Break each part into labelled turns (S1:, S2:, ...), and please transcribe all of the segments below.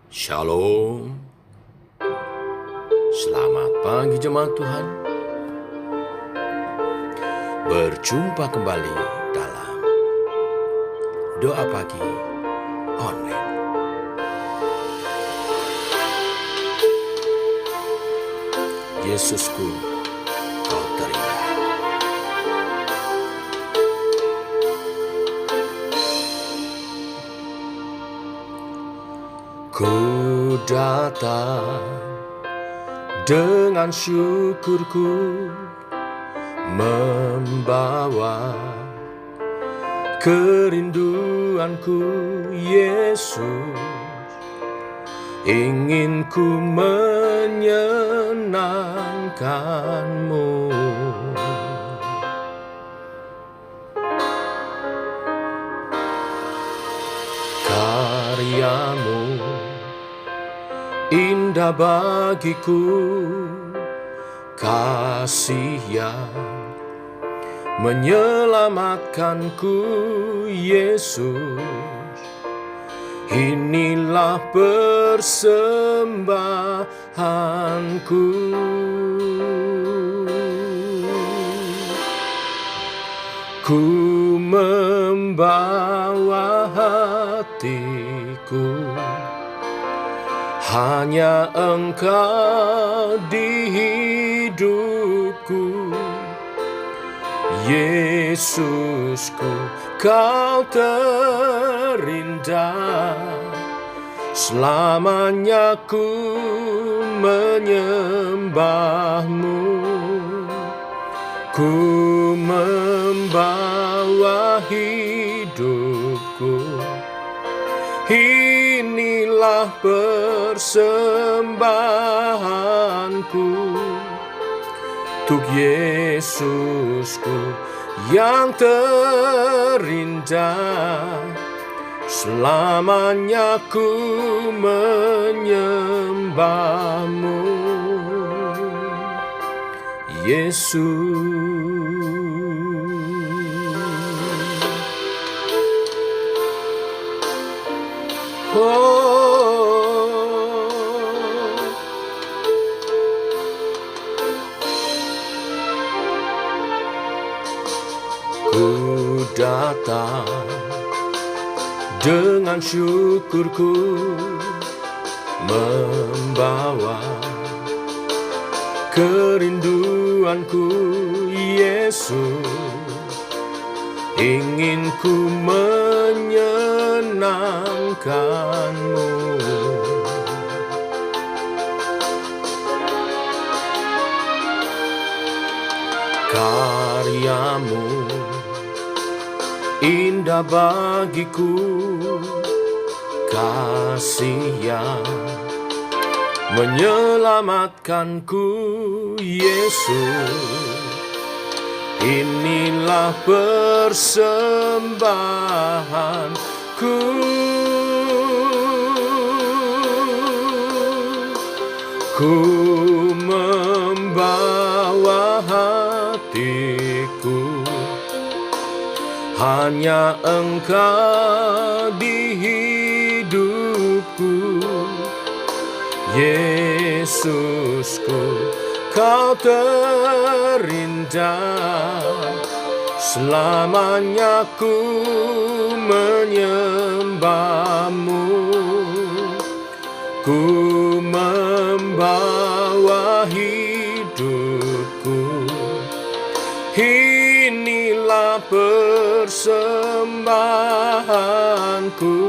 S1: Shalom, selamat pagi jemaat Tuhan. Berjumpa kembali dalam doa pagi online. Yesusku, kau terindah. Ku datang dengan syukurku, membawa kerinduanku, Yesus. Ingin ku menyenangkanmu. Karyamu indah bagiku, kasih yang menyelamatkanku, Yesus. Inilah persembahanku. Ku membawa hatiku, hanya Engkau di hidupku, Yesusku, kau terindah. Selamanya ku menyembahmu. Ku membawa hidupku, inilah persembahanku untuk Yesusku yang terindah. Selamanya ku menyembahmu, Yesus. Ku datang dengan syukurku, membawa kerinduanku, Yesus. Ingin ku menyenangkanmu. Karyamu indah bagiku, kasih yang menyelamatkanku, Yesus. Inilah persembahanku. Ku membawa hatiku, hanya Engkau di hidupku, Yesusku, kau terindah. Selamanya ku menyembahmu. Ku membawa hidupku, inilah persembahanku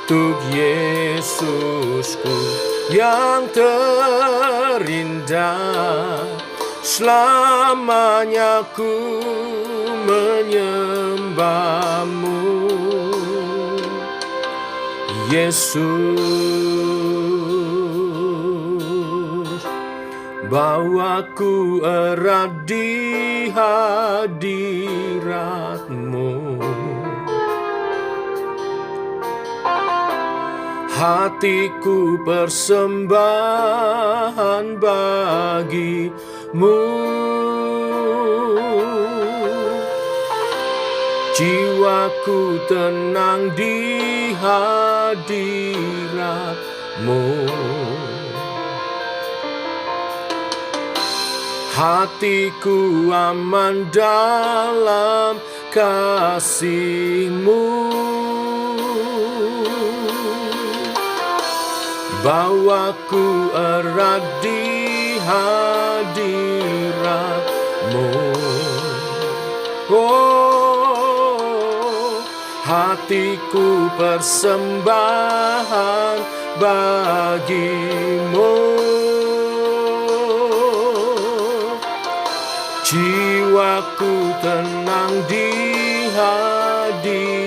S1: untuk Yesusku yang terindah. Selamanya ku menyembahmu, Yesus. Bawaku erat di hadirat-Mu, hatiku persembahan bagi-Mu. Jiwaku tenang di hadirat-Mu. Hatiku aman dalam kasih-Mu. Bawaku erat di hadirat-Mu. Oh, hatiku persembahan bagi-Mu. Jiwaku tenang di hadirat-Mu.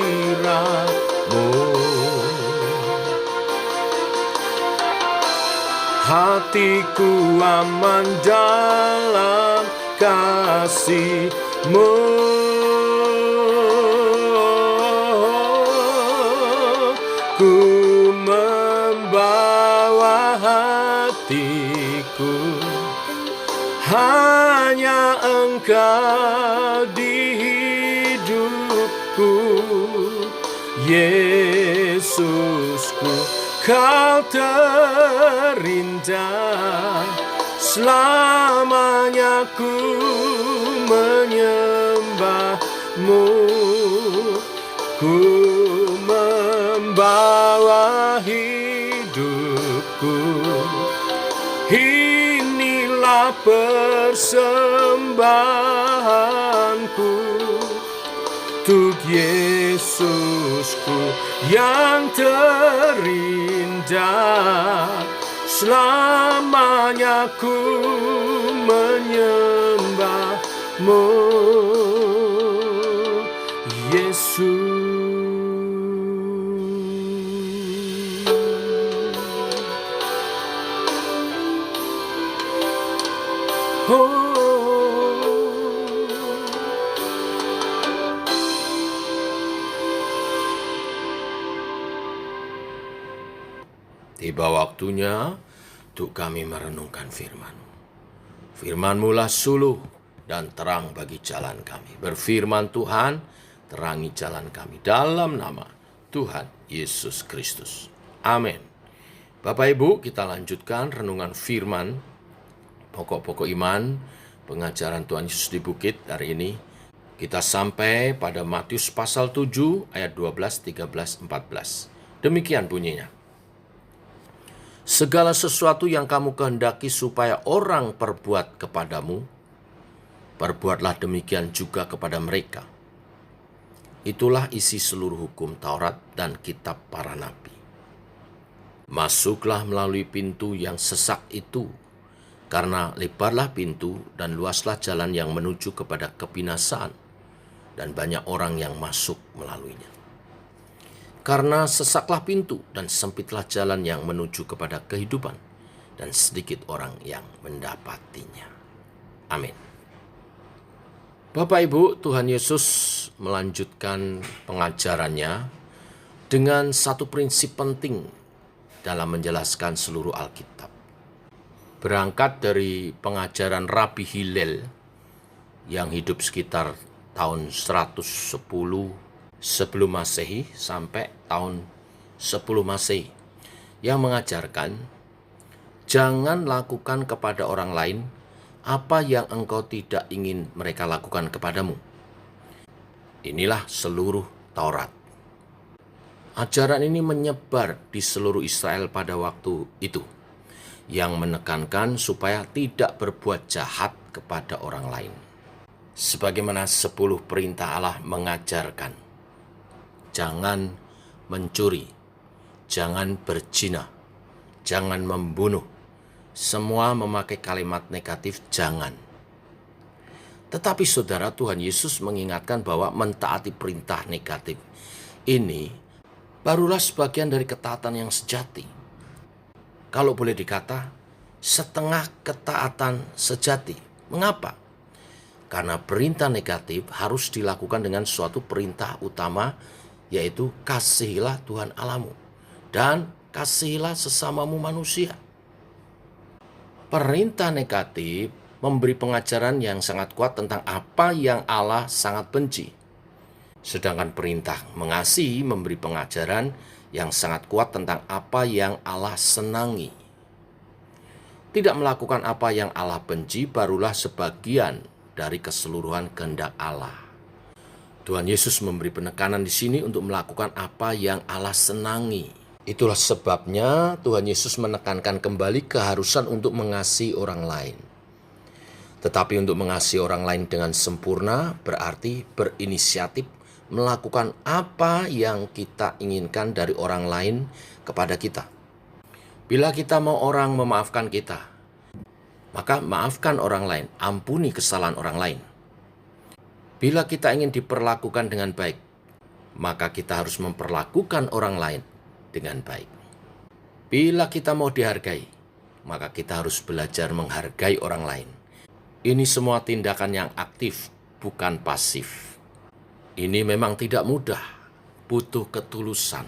S1: Hatiku aman dalam kasih-Mu. Ku membawa hatiku, hanya Engkau di hidupku. Yesusku, Kau terindah, selamanya ku menyembah-Mu. Ku membawa hidupku, inilah persembahanku untuk Yesusku yang terindah, selamanya ku menyembah-Mu, Yesus. Tiba waktunya untuk kami merenungkan firman-Mu. Firman-Mu lah suluh dan terang bagi jalan kami. Berfirman Tuhan, terangi jalan kami dalam nama Tuhan Yesus Kristus. Amin. Bapak Ibu, kita lanjutkan renungan firman, pokok-pokok iman, pengajaran Tuhan Yesus di bukit hari ini. Kita sampai pada Matius pasal 7 ayat 12, 13, 14. Demikian bunyinya. Segala sesuatu yang kamu kehendaki supaya orang perbuat kepadamu, perbuatlah demikian juga kepada mereka. Itulah isi seluruh hukum Taurat dan kitab para nabi. Masuklah melalui pintu yang sesak itu, karena lebarlah pintu dan luaslah jalan yang menuju kepada kebinasaan, dan banyak orang yang masuk melaluinya. Karena sesaklah pintu dan sempitlah jalan yang menuju kepada kehidupan, dan sedikit orang yang mendapatinya. Amin. Bapak Ibu, Tuhan Yesus melanjutkan pengajarannya dengan satu prinsip penting dalam menjelaskan seluruh Alkitab. Berangkat dari pengajaran Rabi Hillel yang hidup sekitar tahun 110 sebelum Masehi sampai tahun 10 Masehi, yang mengajarkan jangan lakukan kepada orang lain apa yang engkau tidak ingin mereka lakukan kepadamu. Inilah seluruh Taurat. Ajaran ini menyebar di seluruh Israel pada waktu itu, yang menekankan supaya tidak berbuat jahat kepada orang lain. Sebagaimana 10 perintah Allah mengajarkan, jangan mencuri, jangan berzina, jangan membunuh. Semua memakai kalimat negatif jangan. Tetapi saudara, Tuhan Yesus mengingatkan bahwa mentaati perintah negatif ini barulah sebagian dari ketaatan yang sejati. Kalau boleh dikata, setengah ketaatan sejati. Mengapa? Karena perintah negatif harus dilakukan dengan suatu perintah utama, yaitu kasihilah Tuhan Allahmu dan kasihilah sesamamu manusia. Perintah negatif memberi pengajaran yang sangat kuat tentang apa yang Allah sangat benci. Sedangkan perintah mengasihi memberi pengajaran yang sangat kuat tentang apa yang Allah senangi. Tidak melakukan apa yang Allah benci barulah sebagian dari keseluruhan kehendak Allah. Tuhan Yesus memberi penekanan di sini untuk melakukan apa yang Allah senangi. Itulah sebabnya Tuhan Yesus menekankan kembali keharusan untuk mengasihi orang lain. Tetapi untuk mengasihi orang lain dengan sempurna berarti berinisiatif melakukan apa yang kita inginkan dari orang lain kepada kita. Bila kita mau orang memaafkan kita, maka maafkan orang lain, ampuni kesalahan orang lain. Bila kita ingin diperlakukan dengan baik, maka kita harus memperlakukan orang lain dengan baik. Bila kita mau dihargai, maka kita harus belajar menghargai orang lain. Ini semua tindakan yang aktif, bukan pasif. Ini memang tidak mudah, butuh ketulusan.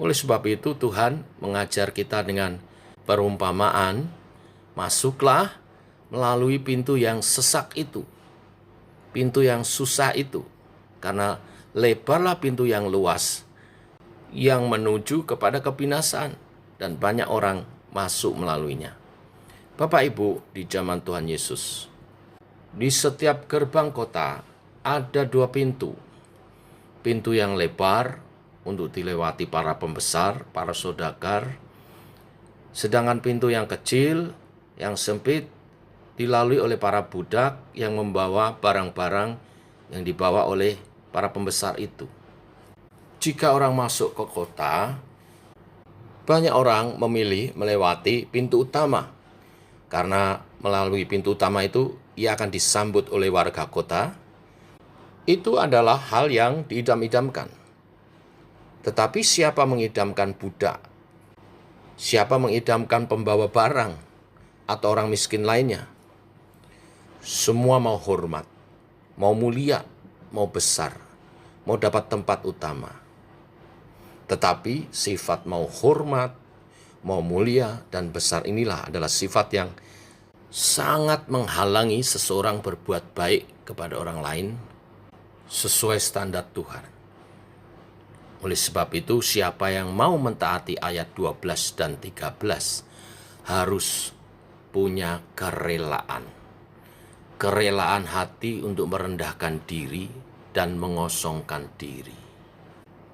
S1: Oleh sebab itu Tuhan mengajar kita dengan perumpamaan, masuklah melalui pintu yang sesak itu, pintu yang susah itu, karena lebarlah pintu yang luas yang menuju kepada kebinasaan dan banyak orang masuk melaluinya. Bapak Ibu, di zaman Tuhan Yesus, di setiap gerbang kota ada 2 pintu. Pintu yang lebar untuk dilewati para pembesar, para saudagar. Sedangkan pintu yang kecil, yang sempit, dilalui oleh para budak yang membawa barang-barang yang dibawa oleh para pembesar itu. Jika orang masuk ke kota, banyak orang memilih melewati pintu utama. Karena melalui pintu utama itu, ia akan disambut oleh warga kota. Itu adalah hal yang diidam-idamkan. Tetapi siapa mengidamkan budak? Siapa mengidamkan pembawa barang atau orang miskin lainnya? Semua mau hormat, mau mulia, mau besar, mau dapat tempat utama. Tetapi sifat mau hormat, mau mulia, dan besar inilah adalah sifat yang sangat menghalangi seseorang berbuat baik kepada orang lain sesuai standar Tuhan. Oleh sebab itu, siapa yang mau mentaati ayat 12 dan 13 harus punya kerelaan. Kerelaan hati untuk merendahkan diri dan mengosongkan diri.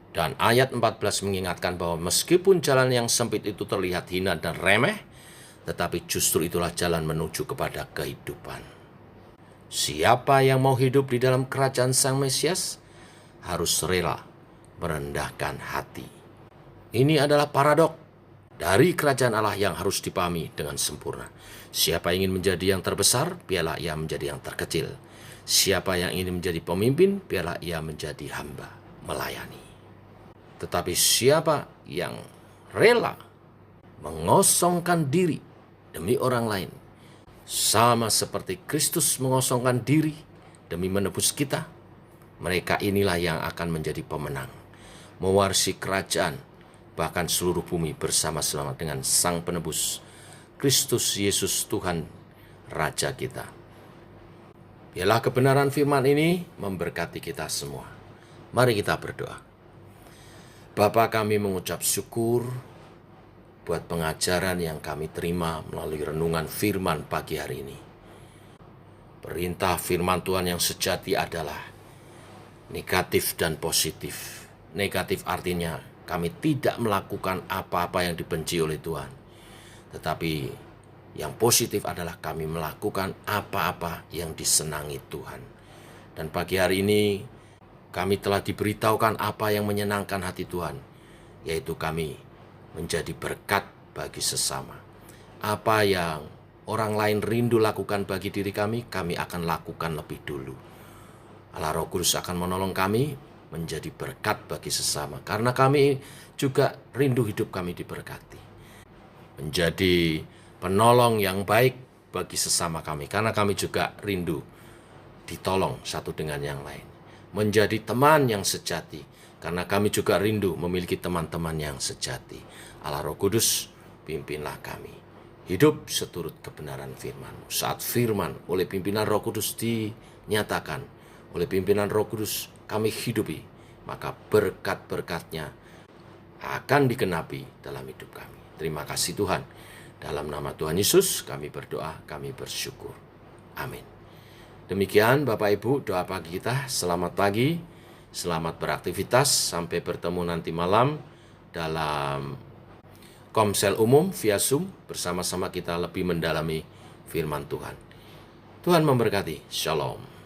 S1: Dan ayat 14 mengingatkan bahwa meskipun jalan yang sempit itu terlihat hina dan remeh, tetapi justru itulah jalan menuju kepada kehidupan. Siapa yang mau hidup di dalam kerajaan Sang Mesias harus rela merendahkan hati. Ini adalah paradok dari kerajaan Allah yang harus dipahami dengan sempurna. Siapa yang ingin menjadi yang terbesar, biarlah ia menjadi yang terkecil. Siapa yang ingin menjadi pemimpin, biarlah ia menjadi hamba, melayani. Tetapi siapa yang rela mengosongkan diri demi orang lain, sama seperti Kristus mengosongkan diri demi menebus kita, mereka inilah yang akan menjadi pemenang, mewarisi kerajaan, bahkan seluruh bumi bersama-sama dengan Sang Penebus, Kristus Yesus Tuhan, Raja kita. Biarlah kebenaran firman ini memberkati kita semua. Mari kita berdoa. Bapa, kami mengucap syukur buat pengajaran yang kami terima melalui renungan firman pagi hari ini. Perintah firman Tuhan yang sejati adalah negatif dan positif. Negatif artinya kami tidak melakukan apa-apa yang dibenci oleh Tuhan. Tetapi yang positif adalah kami melakukan apa-apa yang disenangi Tuhan. Dan pagi hari ini kami telah diberitahukan apa yang menyenangkan hati Tuhan, yaitu kami menjadi berkat bagi sesama. Apa yang orang lain rindu lakukan bagi diri kami akan lakukan lebih dulu. Allah Roh Kudus akan menolong kami menjadi berkat bagi sesama, karena kami juga rindu hidup kami diberkati. Menjadi penolong yang baik bagi sesama kami, karena kami juga rindu ditolong satu dengan yang lain. Menjadi teman yang sejati, karena kami juga rindu memiliki teman-teman yang sejati. Allah Roh Kudus, pimpinlah kami hidup seturut kebenaran firman-Mu. Saat firman oleh pimpinan Roh Kudus dinyatakan, oleh pimpinan Roh Kudus kami hidupi, maka berkat-berkat-Nya akan dikenapi dalam hidup kami. Terima kasih Tuhan. Dalam nama Tuhan Yesus kami berdoa, kami bersyukur. Amin. Demikian Bapak Ibu doa pagi kita. Selamat pagi, selamat beraktivitas. Sampai bertemu nanti malam dalam Komsel Umum via Zoom. Bersama-sama kita lebih mendalami firman Tuhan. Tuhan memberkati. Shalom.